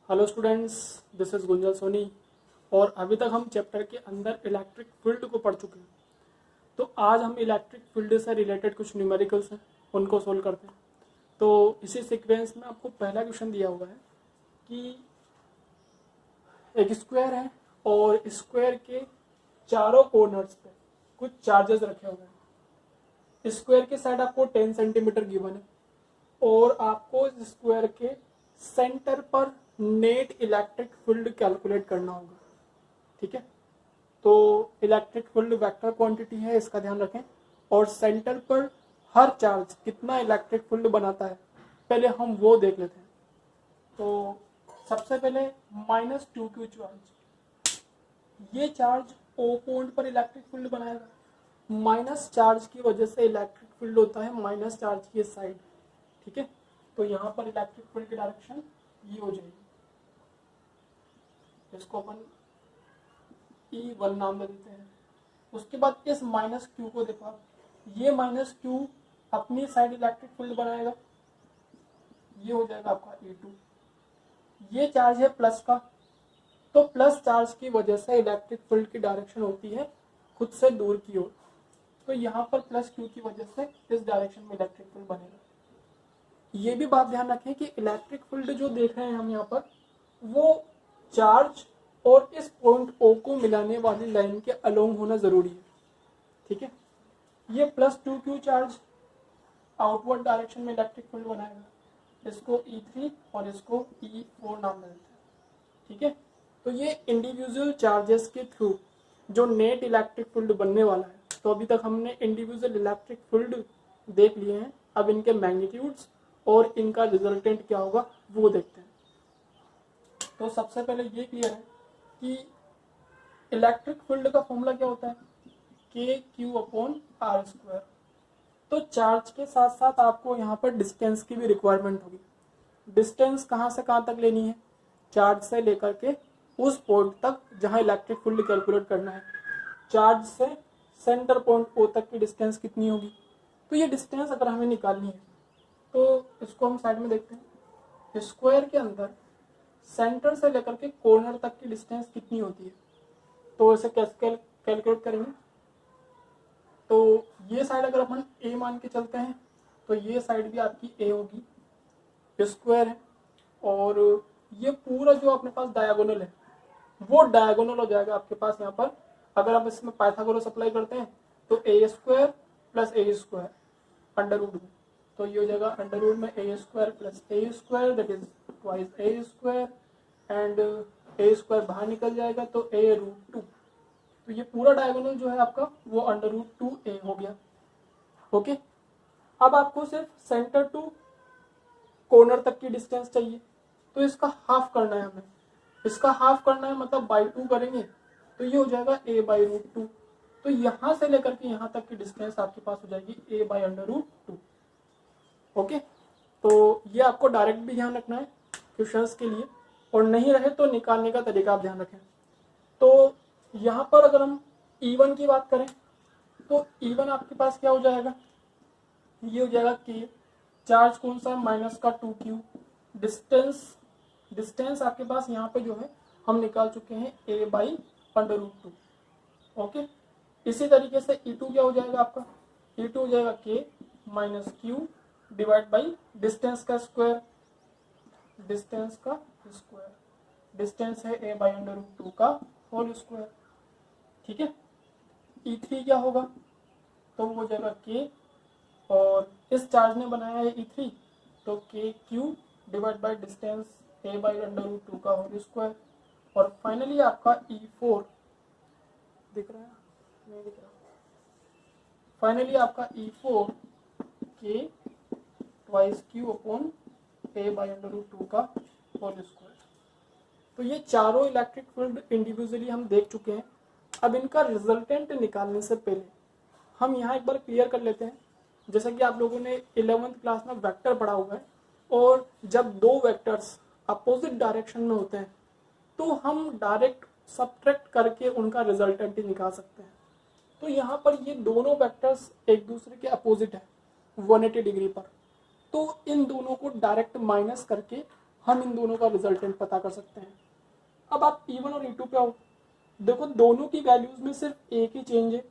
Hello students, this is Gunjal Soni. और अभी तक हम चैप्टर के अंदर इलेक्ट्रिक फील्ड को पढ़ चुके हैं। तो आज हम इलेक्ट्रिक फील्ड से रिलेटेड कुछ न्यूमेरिकल्स हैं, उनको सोल्व करते हैं। तो इसी सीक्वेंस में आपको पहला क्वेश्चन दिया हुआ है कि एक स्क्वायर है और स्क्वायर के चारों कॉर्नर्स पे कुछ चार्जेस रखे हुए हैं। स्क्वायर के साइड आपको 10 सेंटीमीटर गिवन है और आपको इस स्क्वायर के सेंटर पर नेट इलेक्ट्रिक फील्ड कैलकुलेट करना होगा। ठीक है, तो इलेक्ट्रिक फील्ड वेक्टर क्वांटिटी है, इसका ध्यान रखें। और सेंटर पर हर चार्ज कितना इलेक्ट्रिक फील्ड बनाता है, पहले हम वो देख लेते हैं। तो सबसे पहले -2q चार्ज, ये चार्ज ओ पॉइंट पर इलेक्ट्रिक फील्ड बनाएगा। माइनस चार्ज की वजह से इलेक्ट्रिक फील्ड होता है माइनस चार्ज की साइड। ठीक है, तो यहाँ पर इलेक्ट्रिक फील्ड की डायरेक्शन ये हो जाएगी। इसको अपन E1 नाम दे देते हैं। उसके बाद इस -q को देखो आप, ये -q अपनी साइड इलेक्ट्रिक फील्ड बनाएगा, ये हो जाएगा आपका E2। ये चार्ज है प्लस का, तो प्लस चार्ज की वजह से इलेक्ट्रिक फील्ड की डायरेक्शन होती है खुद से दूर की ओर। तो यहाँ पर +q की वजह से इस डायरेक्शन में इलेक्ट्रिक फील्ड बनेगा। ये भी बात ध्यान रखें कि इलेक्ट्रिक फील्ड जो देख रहे हैं हम यहाँ पर, वो चार्ज और इस पॉइंट O को मिलाने वाली लाइन के अलोंग होना जरूरी है। ठीक है, ये +2q चार्ज आउटवर्ड डायरेक्शन में इलेक्ट्रिक फील्ड बनाएगा। इसको E3 और इसको E4 नाम देते हैं। ठीक है, तो ये इंडिविजुअल चार्जेस के थ्रू जो नेट इलेक्ट्रिक फील्ड बनने वाला है। तो अभी तक हमने इंडिविजुअल इलेक्ट्रिक फील्ड देख लिए हैं, अब इनके मैग्नीट्यूड्स और इनका रिजल्टेंट क्या होगा वो देखते हैं। तो सबसे पहले ये क्लियर है कि इलेक्ट्रिक फील्ड का फॉर्मूला क्या होता है, KQ/R²। तो चार्ज के साथ साथ आपको यहाँ पर डिस्टेंस की भी रिक्वायरमेंट होगी। डिस्टेंस कहाँ से कहाँ तक लेनी है, चार्ज से लेकर के उस पॉइंट तक जहाँ इलेक्ट्रिक फील्ड कैलकुलेट करना है। चार्ज से सेंटर पॉइंट O तक की डिस्टेंस कितनी होगी, तो ये डिस्टेंस अगर हमें निकालनी है तो इसको हम साइड में देखते हैं। स्क्वायर के अंदर सेंटर से लेकर के कॉर्नर तक की डिस्टेंस कितनी होती है, तो इसे कैसे कैलकुलेट करेंगे। तो ये साइड अगर अपन A मान के चलते हैं तो ये साइड भी आपकी A होगी, स्क्वायर है। और ये पूरा जो अपने पास डायगोनल है वो डायगोनल हो जाएगा आपके पास यहाँ पर। अगर आप इसमें पाइथागोरस अप्लाई करते हैं तो A² + A² अंडर रूट में, तो ये हो जाएगा अंडर रूट में A² + A² that is twice A², and A² बाहर निकल जाएगा तो A√2। तो ये पूरा डायगोनल जो है आपका वो अंडर रूट 2a हो गया। ओके, अब आपको सिर्फ सेंटर टू कॉर्नर तक की डिस्टेंस चाहिए, तो इसका हाफ करना है हमें। इसका हाफ करना है मतलब बाई 2 करेंगे तो ये हो जाएगा a/√2। तो यहां से लेकर के यहां तक की डिस्टेंस आपके पास हो जाएगी a/√2। ओके, तो ये आपको डायरेक्ट भी ध्यान रखना है क्वेश्चंस के लिए, और नहीं रहे तो निकालने का तरीका आप ध्यान रखें। तो यहाँ पर अगर हम E1 की बात करें तो E1 आपके पास क्या हो जाएगा, ये हो जाएगा K। चार्ज कौन सा, -2q। डिस्टेंस आपके पास यहाँ पे जो है हम निकाल चुके हैं a/√2। ओके, इसी तरीके से E2 क्या हो जाएगा आपका, E2 हो जाएगा K - q divide by distance का स्क्वायर। डिस्टेंस है a/√2 का होल स्क्वायर। ठीक है, E3 क्या होगा, तो वो हो जाएगा K, और इस चार्ज ने बनाया है E3 तो KQ divide by distance a/√2 का होल स्क्वायर। और फाइनली आपका E4 दिख रहा है, नहीं दिख रहा। फाइनली आपका E4 K ट्वाइस Q/a/√2 का होल स्क्वायर। तो ये चारों इलेक्ट्रिक फील्ड इंडिविजुअली हम देख चुके हैं। अब इनका रिजल्टेंट निकालने से पहले हम यहाँ एक बार क्लियर कर लेते हैं। जैसा कि आप लोगों ने 11th क्लास में वेक्टर पढ़ा हुआ है, और जब दो वेक्टर्स अपोजिट डायरेक्शन में होते हैं तो हम डायरेक्ट सब्ट्रैक्ट करके उनका रिजल्टेंट ही निकाल सकते हैं। तो यहाँ पर ये दोनों वेक्टर्स एक दूसरे के अपोजिट है 180 डिग्री पर, तो इन दोनों को डायरेक्ट माइनस करके हम इन दोनों का रिजल्टेंट पता कर सकते हैं। अब आप E1 और E2 पे आओ, देखो दोनों की वैल्यूज में सिर्फ एक ही चेंज है,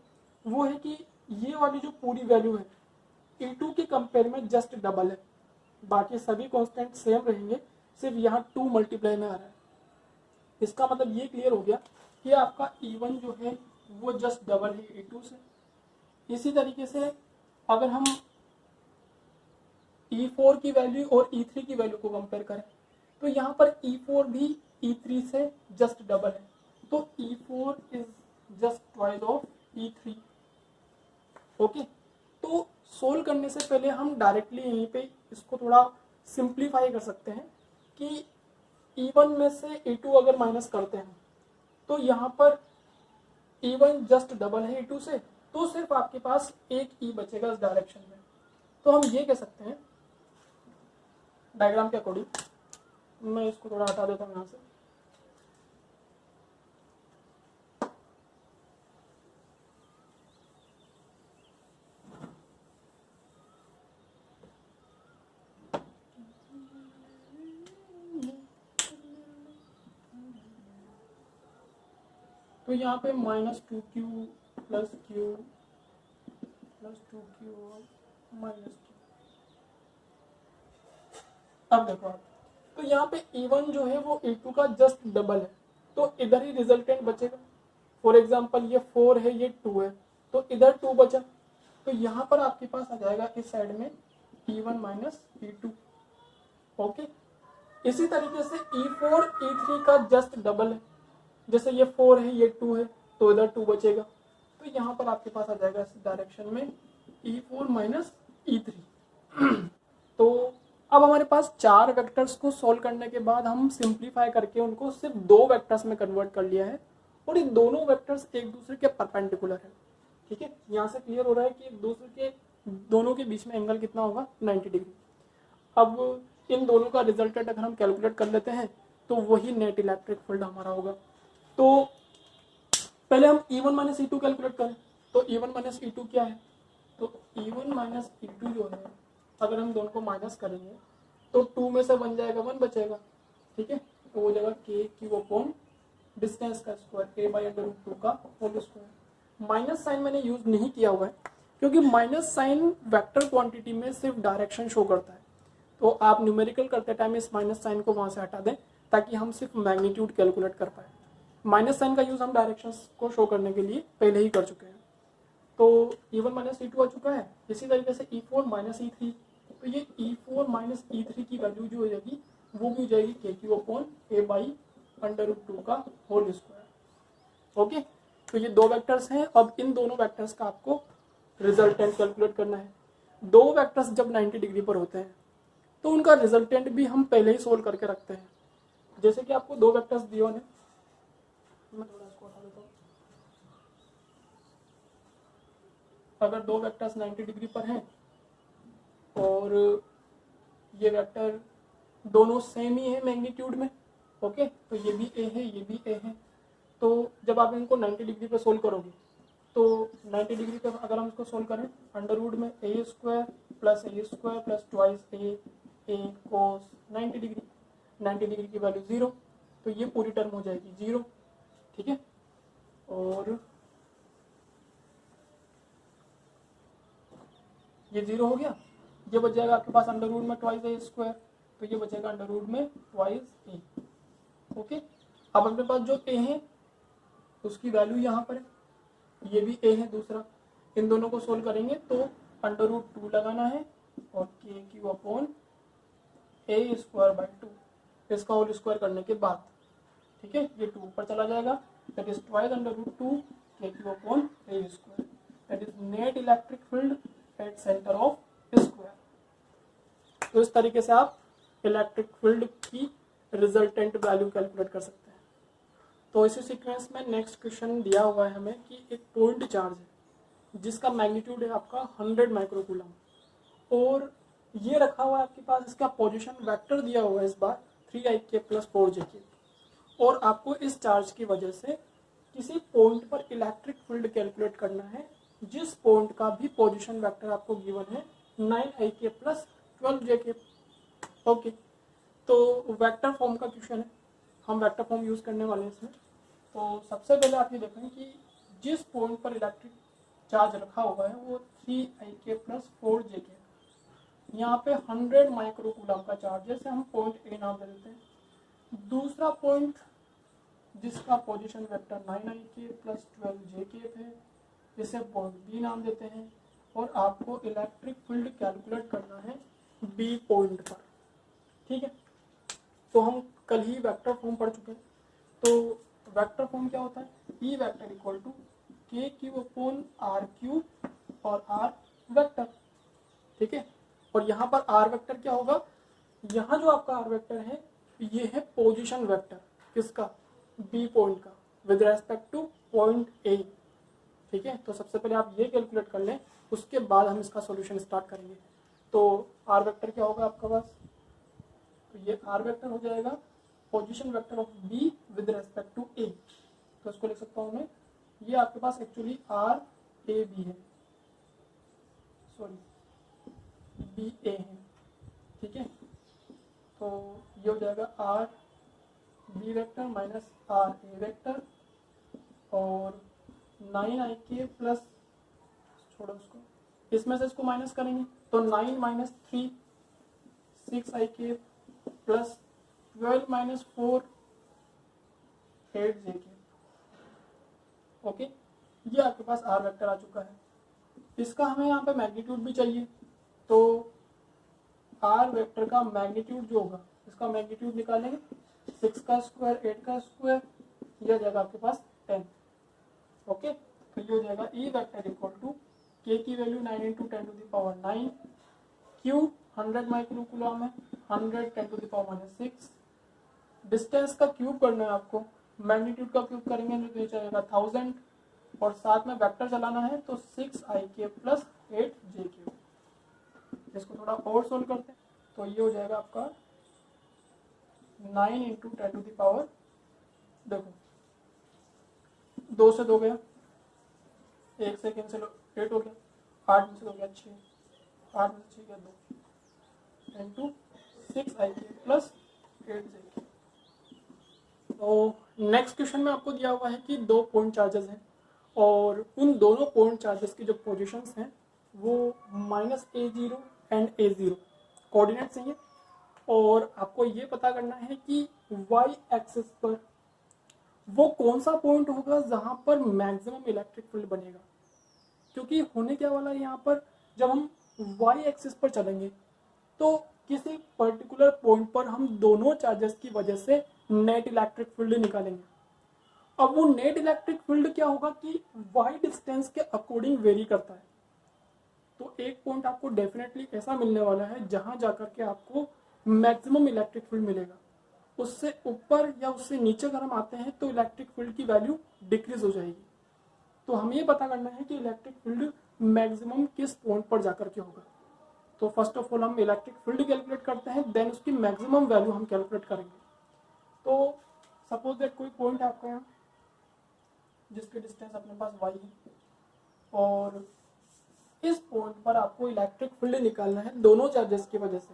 वो है कि ये वाली जो पूरी वैल्यू है E2 के कंपेयर में जस्ट डबल है, बाकी सभी कांस्टेंट सेम रहेंगे, सिर्फ यहाँ 2 मल्टीप्लाई में आ रहा है। इसका मतलब ये क्लियर हो गया कि आपका E1 जो है वो जस्ट डबल है E2 से। इसी तरीके से अगर हम E4 की वैल्यू और E3 की वैल्यू को कंपेयर करें तो यहाँ पर E4 भी E3 से जस्ट डबल है, तो E4 is just twice of E3। Okay, तो सोल्व करने से पहले हम डायरेक्टली यहीं पे इसको थोड़ा सिंप्लीफाई कर सकते हैं कि E1 में से E2 अगर माइनस करते हैं तो यहाँ पर E1 जस्ट डबल है E2 से, तो सिर्फ आपके पास एक E बचेगा इस डायरेक्शन में। तो हम ये कह सकते हैं डायग्राम के अकॉर्डिंग, मैं इसको थोड़ा हटा देता हूँ यहाँ से। तो यहाँ पे -2q plus q plus 2q minus q। अब देखो आप, तो यहाँ पे E1 जो है वो E2 का जस्ट डबल है, तो इधर ही रिजल्टेंट बचेगा। फॉर एग्जाम्पल ये 4 है, ये 2 है, तो इधर 2 बचा, तो यहाँ पर आपके पास आ जाएगा इस साइड में E1 माइनस E2। ओके, इसी तरीके से E4 E3 का जस्ट डबल है, जैसे ये 4 है, ये 2 है, तो इधर 2 बचेगा, तो यहाँ पर आपके पास आ जाएगा इस डायरेक्शन में E4 माइनस E3। तो अब हमारे पास 4 वेक्टर्स को सॉल्व करने के बाद हम सिंप्लीफाई करके उनको सिर्फ 2 वेक्टर्स में कन्वर्ट कर लिया है, और ये दोनों वेक्टर्स एक दूसरे के परपेंडिकुलर है। ठीक है, यहाँ से क्लियर हो रहा है कि एक दूसरे के दोनों के बीच में एंगल कितना होगा, 90 डिग्री। अब इन दोनों का रिजल्टेंट अगर हम कैलकुलेट कर लेते हैं तो वही नेट इलेक्ट्रिक फील्ड हमारा होगा। तो पहले हम E1 माइनस E2 कैलकुलेट करें, तो E1 माइनस E2 क्या है, तो E1 माइनस E2 जो है अगर हम दोनों को माइनस करेंगे तो 2 में से बन जाएगा 1 बचेगा। ठीक है, तो वो जगह k³ डिस्टेंस का स्क्वायर a/√2 का होल स्क्वायर। माइनस साइन मैंने यूज नहीं किया हुआ है क्योंकि माइनस साइन वेक्टर क्वांटिटी में सिर्फ डायरेक्शन शो करता है, तो आप न्यूमेरिकल करते टाइम इस माइनस साइन को वहां से हटा दें ताकि हम सिर्फ मैग्नीट्यूड कैलकुलेट कर पाए। माइनस साइन का यूज हम डायरेक्शंस को शो करने के लिए पहले ही कर चुके हैं। तो E1 माइनस E2 आ चुका है। इसी तरीके से E4 माइनस E3, तो ये E4 माइनस E3 की वैल्यू जो हो जाएगी वो भी हो जाएगी k³a/√2 का होल स्क्वायर। ओके, तो ये 2 वेक्टर्स हैं। अब इन दोनों वेक्टर्स का आपको रिजल्टेंट कैलकुलेट करना है। 2 वेक्टर्स जब 90 डिग्री पर होते हैं तो उनका रिजल्टेंट भी हम पहले ही सोल्व करके रखते हैं। जैसे कि आपको 2 वेक्टर्स दिए होने, मैं थोड़ा इसको हटा देता हूँ। अगर 2 वेक्टर्स 90 डिग्री पर हैं और ये वेक्टर दोनों सेम ही है मैग्नीट्यूड में, ओके, तो ये भी ए है, ये भी ए है, तो जब आप इनको 90 डिग्री पे सोल्व करोगे तो 90 डिग्री पे अगर हम इसको सोल्व करें अंडर रूट में a² plus a² plus twice A cos 90 degree, 90 degree की वैल्यू 0, तो ये पूरी टर्म हो जाएगी 0। ठीक है, और ये 0 हो गया, ये बच जाएगा आपके पास अंडर रूट में ट्वाइस a², तो ये बचेगा अंडर रूट में ट्वाइस ए। ओके, अब अपने पास जो a है उसकी वैल्यू यहाँ पर है, ये भी a है दूसरा, इन दोनों को सोल्व करेंगे तो अंडर रूट 2 लगाना है और k³/a² बाई 2, इसका होल स्क्वायर करने के बाद, ठीक है, ये 2 ऊपर चला जाएगा, that is twice under root 2 k³/a², that is net electric field at centre of square. तो इस तरीके से आप इलेक्ट्रिक फील्ड की रिजल्टेंट वैल्यू कैलकुलेट कर सकते हैं। तो इसी सीक्वेंस में नेक्स्ट क्वेश्चन दिया हुआ है हमें कि एक पॉइंट चार्ज है जिसका मैग्नीट्यूड है आपका 100 माइक्रोकूलम और ये रखा हुआ है आपके पास, इसका पोजीशन वेक्टर दिया हुआ है इस बार 3ik प्लस 4jk, और आपको इस चार्ज की वजह से किसी पॉइंट पर इलेक्ट्रिक फील्ड कैलकुलेट करना है जिस पॉइंट का भी पोजीशन वेक्टर आपको गिवन है 9ik प्लस 12jk। ओके, तो वेक्टर फॉर्म का क्वेश्चन है, हम वेक्टर फॉर्म यूज़ करने वाले हैं इसमें। तो सबसे पहले आप ये देखें कि जिस पॉइंट पर इलेक्ट्रिक चार्ज रखा हुआ है वो 3ik + 4jk, यहाँ पे 100 माइक्रोकूलम का चार्ज है, हम पॉइंट ए नाम दे देते हैं। दूसरा पॉइंट जिसका पोजीशन वेक्टर 9ik + 12jk है, इसे पॉइंट बी नाम देते हैं। और आपको इलेक्ट्रिक फील्ड कैलकुलेट करना है बी पॉइंट पर, ठीक है। तो हम कल ही वेक्टर फॉर्म पढ़ चुके हैं। तो वेक्टर फॉर्म क्या होता है, ई वेक्टर इक्वल टू k³ और r वेक्टर, ठीक है। और यहाँ पर r वेक्टर क्या होगा, यहाँ जो आपका r वेक्टर है ये है पोजीशन वेक्टर किसका, बी पॉइंट का, with respect two point A, ठीक है। तो सबसे पहले आप ये कैलकुलेट कर लें, उसके बाद हम इसका सॉल्यूशन स्टार्ट करेंगे। तो r वेक्टर क्या होगा आपका पास, तो ये r वेक्टर हो जाएगा position vector of b with respect to a। तो इसको लिख सकता हूँ मैं, ये आपके पास एक्चुअली r a b है, सॉरी b a है, ठीक है। तो ये हो जाएगा r b vector minus r a vector, और 9ik प्लस, छोड़ो उसको, इसमें से इसको माइनस करेंगे तो 9 - 3 6ik प्लस 12 - 4 8jk, ओके। ये आपके पास r वेक्टर आ चुका है। इसका हमें यहाँ पे मैग्नीट्यूड भी चाहिए, तो r वेक्टर का मैग्नीट्यूड जो होगा, इसका मैग्नीट्यूड निकालेंगे, 6 का स्क्वायर 8 का स्क्वायर, ये आ जाएगा आपके पास 10, ओके। तो ये हो जाएगा E vector equal to k की वैल्यू 9 × 10⁻⁹, q 100 माइक्रोकूलम है, 100 10⁻⁻⁶, डिस्टेंस का क्यूब करना है आपको, मैग्नीट्यूड का क्यूब करेंगे तो ये जाएगा 1000, और साथ में वेक्टर चलाना है तो 6ik + 8jk। इसको थोड़ा और सोल्व करते हैं, तो ये हो जाएगा आपका 9 × 10⁻, देखो 2 से 2 गया, 1 से कैंसिल 8 हो गया, 8 में से 2 गया 6, 8 में से 6 गया 2 इंटू 6ik + 8jk। तो नेक्स्ट क्वेश्चन में आपको दिया हुआ है कि 2 पॉइंट चार्जेस हैं, और उन दोनों पॉइंट चार्जेस की जो पोजीशंस हैं वो -a0 एंड a0 कोऑर्डिनेट्स हैं, और आपको ये पता करना है कि y एक्सिस पर वो कौन सा पॉइंट होगा जहां पर मैक्सिमम इलेक्ट्रिक फील्ड बनेगा। क्योंकि होने क्या वाला है, यहाँ पर जब हम y एक्सिस पर चलेंगे तो किसी पर्टिकुलर पॉइंट पर हम दोनों चार्जेस की वजह से नेट इलेक्ट्रिक फील्ड निकालेंगे। अब वो नेट इलेक्ट्रिक फील्ड क्या होगा कि y डिस्टेंस के अकॉर्डिंग वेरी करता है। तो एक पॉइंट आपको डेफिनेटली ऐसा मिलने वाला है जहां जाकर के आपको मैक्सिमम इलेक्ट्रिक फील्ड मिलेगा। उससे ऊपर या उससे नीचे अगर हम आते हैं तो इलेक्ट्रिक फील्ड की वैल्यू डिक्रीज हो जाएगी। तो हमें ये पता करना है कि इलेक्ट्रिक फील्ड मैक्सिमम किस पॉइंट पर जाकर के होगा। तो फर्स्ट ऑफ ऑल हम इलेक्ट्रिक फील्ड कैलकुलेट करते हैं, देन उसकी मैक्सिमम वैल्यू हम कैलकुलेट करेंगे। तो सपोज दैट कोई पॉइंट है आपका यहाँ जिसके डिस्टेंस अपने पास y है, और इस पॉइंट पर आपको इलेक्ट्रिक फील्ड निकालना है दोनों चार्जेस की वजह से।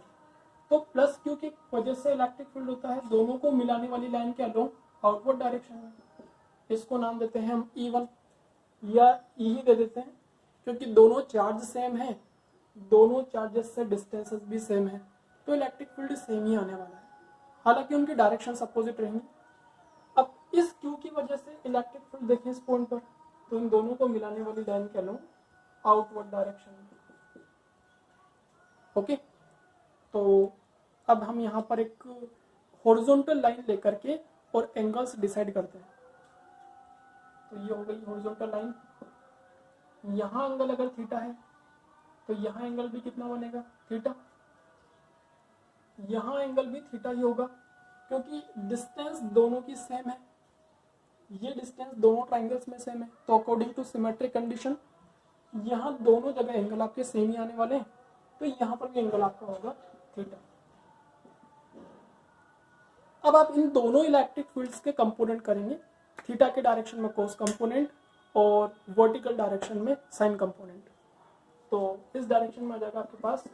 तो प्लस क्यू की वजह से इलेक्ट्रिक फील्ड होता है, दोनों को मिलाने वाली लाइन के अलोंग आउटवर्ड डायरेक्शन में। इसको नाम देते हैं हम E1 या E ही दे देते हैं, क्योंकि दोनों चार्ज सेम है, दोनों चार्जेस से डिस्टेंसेस भी सेम है, तो इलेक्ट्रिक फील्ड सेम ही आने वाला है, हालांकि उनकी डायरेक्शन अपोजिट रहेंगी। अब इस क्यू की वजह से इलेक्ट्रिक फील्ड देखें इस पॉइंट पर, तो इन दोनों को मिलाने वाली लाइन के अलोंग आउटवर्ड डायरेक्शन में, ओके। तो अब हम यहाँ पर एक हॉरिजॉन्टल लाइन लेकर के और एंगल्स डिसाइड करते हैं। तो ये हो गई हॉरिजॉन्टल लाइन, यहाँ एंगल अगर थीटा है तो यहाँ एंगल भी कितना बनेगा, थीटा। यहाँ एंगल भी थीटा ही होगा, क्योंकि डिस्टेंस दोनों की सेम है, ये डिस्टेंस दोनों ट्राइंगल्स में सेम है। तो अकॉर्डिंग टू सिमेट्रिक कंडीशन यहाँ दोनों जगह एंगल आपके सेम ही आने वाले हैं, तो यहाँ पर भी एंगल आपका होगा थीटा। अब आप इन दोनों इलेक्ट्रिक फील्ड्स के कंपोनेंट करेंगे, थीटा के डायरेक्शन में कोस कंपोनेंट और वर्टिकल डायरेक्शन में साइन कंपोनेंट। तो इस डायरेक्शन में आ जाएगा आपके पास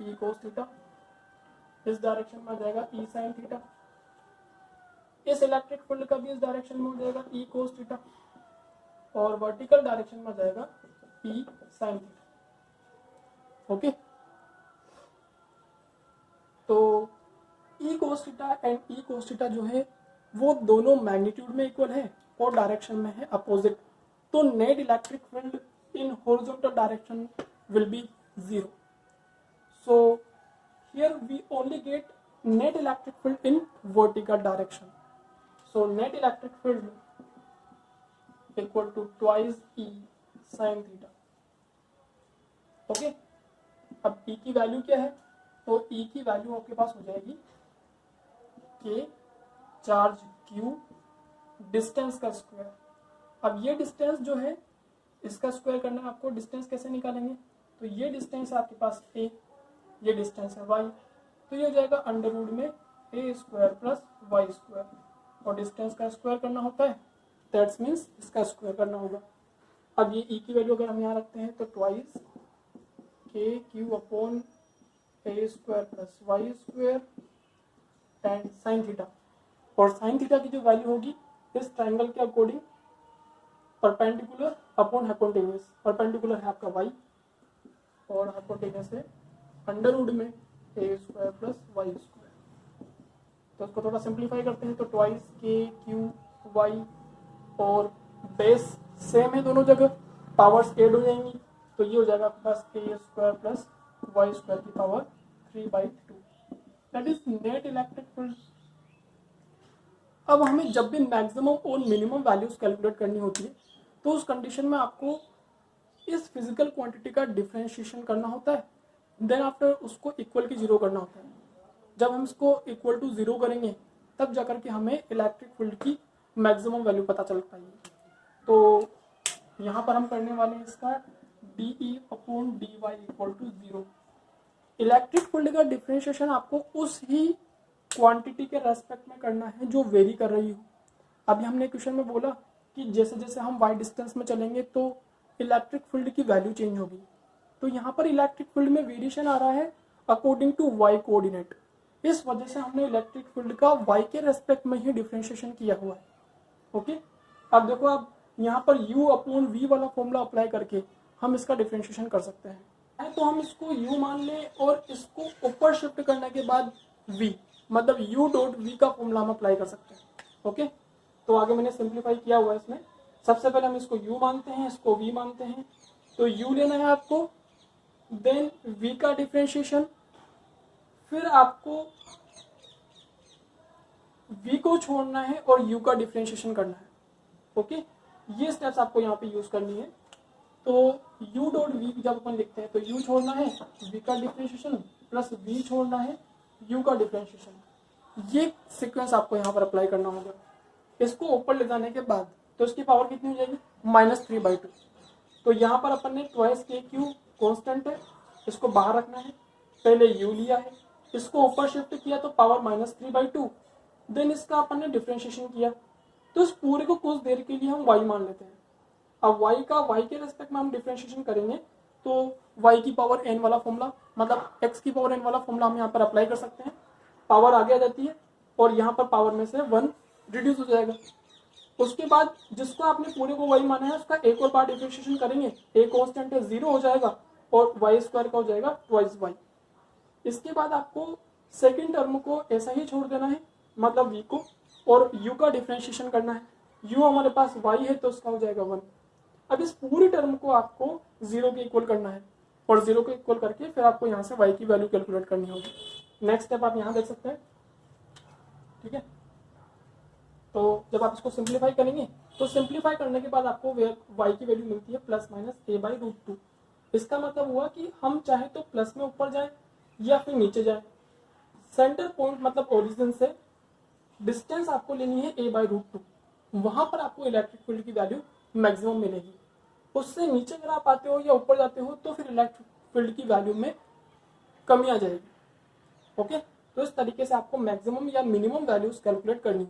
ई कोस थीटा, इस डायरेक्शन में आ जाएगा ई साइन थीटा, इस इलेक्ट्रिक फील्ड का भी इस डायरेक्शन में हो जाएगा ई कोस थीटा, और वर्टिकल डायरेक्शन में आ जाएगा ई साइन थीटा। ओके, तो E cos theta and E cos theta जो है वो दोनों मैग्नीट्यूड में इक्वल है और डायरेक्शन में है अपोजिट, तो net electric field in horizontal direction will be 0. So here we only get net electric field in vertical direction. So net electric field equal to twice E sin theta. Okay, अब E की value क्या है, तो E की value आपके पास हो जाएगी K charge Q distance का स्क्वायर। अब ये डिस्टेंस जो है इसका स्क्वायर करना है आपको, डिस्टेंस कैसे निकालेंगे, तो ये डिस्टेंस है आपके पास A, ये डिस्टेंस है y, तो ये हो जाएगा अंडर रूट में a square plus Y square, और डिस्टेंस का स्क्वायर करना होता है, दैट्स मीन्स इसका स्क्वायर करना होगा। अब ये e की वैल्यू अगर हम यहाँ रखते हैं तो twice K Q upon A square plus Y square and sine theta, और साइन थीटा की जो वैल्यू होगी इस ट्राइंगल के according perpendicular upon hypotenuse, perpendicular है आपका y और हाइपोटेन्यूज है अंडर रूट में A square plus Y square. तो इसको थोड़ा सिंप्लीफाई करते हैं तो ट्वाइस के क्यू वाई, और बेस सेम है दोनों जगह, पावर्स एड हो जाएंगी, तो ये हो जाएगा आपके पास ए स्क्वायर प्लस वाई स्क्वायर की power 3/2, that is net electric field. अब हमें जब भी मैक्सिमम और मिनिमम वैल्यूज कैलकुलेट करनी होती है तो उस कंडीशन में आपको इस फिजिकल क्वांटिटी का डिफरेंशिएशन करना होता है, देन आफ्टर उसको इक्वल की 0 करना होता है। जब हम इसको इक्वल टू 0 करेंगे तब जाकर के हमें इलेक्ट्रिक फील्ड की मैक्सिमम वैल्यू पता चल पाएगी। तो यहाँ पर हम करने वाले हैं इसका dE upon dy equal to 0। Electric field का डिफरेंशिएशन आपको उस ही क्वांटिटी के रेस्पेक्ट में करना है जो वेरी कर रही हो। अभी हमने क्वेश्चन में बोला कि जैसे जैसे हम y डिस्टेंस में चलेंगे तो इलेक्ट्रिक फील्ड की वैल्यू चेंज होगी, तो यहाँ पर इलेक्ट्रिक फील्ड में वेरिएशन आ रहा है अकॉर्डिंग टू y कोऑर्डिनेट, इस वजह से हमने इलेक्ट्रिक फील्ड का y के रेस्पेक्ट में ही डिफरेंशिएशन किया हुआ है। ओके, अब देखो आप यहाँ पर u अपॉन v वाला फॉर्मूला अप्लाई करके हम इसका डिफरेंशिएशन कर सकते हैं। तो हम इसको u मान लें और इसको ऊपर शिफ्ट करने के बाद v, मतलब u डॉट v का फॉर्मूला हम अप्लाई कर सकते हैं। ओके, तो आगे मैंने सिंप्लीफाई किया हुआ है इसमें। सबसे पहले हम इसको u मानते हैं, इसको v मानते हैं, तो u लेना है आपको, देन v का डिफरेंशिएशन, फिर आपको v को छोड़ना है और u का डिफरेंशिएशन करना है। ओके, ये स्टेप्स आपको यहाँ पे यूज करनी है। तो u डॉट v जब अपन लिखते हैं तो u छोड़ना है v का डिफरेंशिएशन प्लस v छोड़ना है u का डिफरेंशिएशन, ये सीक्वेंस आपको यहाँ पर अप्लाई करना होगा। इसको ऊपर ले जाने के बाद तो इसकी पावर कितनी हो जाएगी, -3/2। तो यहाँ पर अपन ने ट्वाइस के क्यू कॉन्स्टेंट है, इसको बाहर रखना है, पहले u लिया है, इसको ऊपर शिफ्ट किया तो पावर -3/2, देन इसका अपन ने डिफरेंशिएशन किया, तो इस पूरे को कुछ देर के लिए हम y मान लेते हैं। अब y का y के रेस्पेक्ट में हम डिफरेंशिएशन करेंगे तो y की पावर n वाला फॉर्मूला, मतलब x की पावर n वाला फॉर्मूला हम यहाँ पर अप्लाई कर सकते हैं। पावर आगे आ जाती है और यहाँ पर पावर में से 1 रिड्यूस हो जाएगा। उसके बाद जिसको आपने पूरे को y माना है उसका एक और पार्ट डिफरेंशिएशन करेंगे, a कांस्टेंट है 0 हो जाएगा और y स्क्वायर का हो जाएगा ट्वाइस y। इसके बाद आपको सेकंड टर्म को ऐसा ही छोड़ देना है, मतलब v को, और u का डिफरेंशिएशन करना है। u हमारे पास y है तो उसका हो जाएगा 1। अब इस पूरी टर्म को आपको 0 के इक्वल करना है और 0 को इक्वल करके फिर आपको यहाँ से y की वैल्यू कैलकुलेट करनी होगी। नेक्स्ट स्टेप आप यहाँ देख सकते हैं, ठीक है। तो जब आप इसको सिंप्लीफाई करेंगे तो सिंप्लीफाई करने के बाद आपको y की वैल्यू मिलती है +-a/√2। इसका मतलब हुआ कि हम चाहे तो प्लस में ऊपर जाए या फिर नीचे जाए। सेंटर पॉइंट मतलब ओरिजिन से डिस्टेंस आपको लेनी है a/√2, वहां पर आपको इलेक्ट्रिक फील्ड की वैल्यू मैक्सिमम मिलेगी। उससे नीचे अगर आप आते हो या ऊपर जाते हो तो फिर इलेक्ट्रिक फील्ड की वैल्यू में कमी आ जाएगी। ओके, तो इस तरीके से आपको मैक्सिमम या मिनिमम वैल्यूज कैलकुलेट करनी है।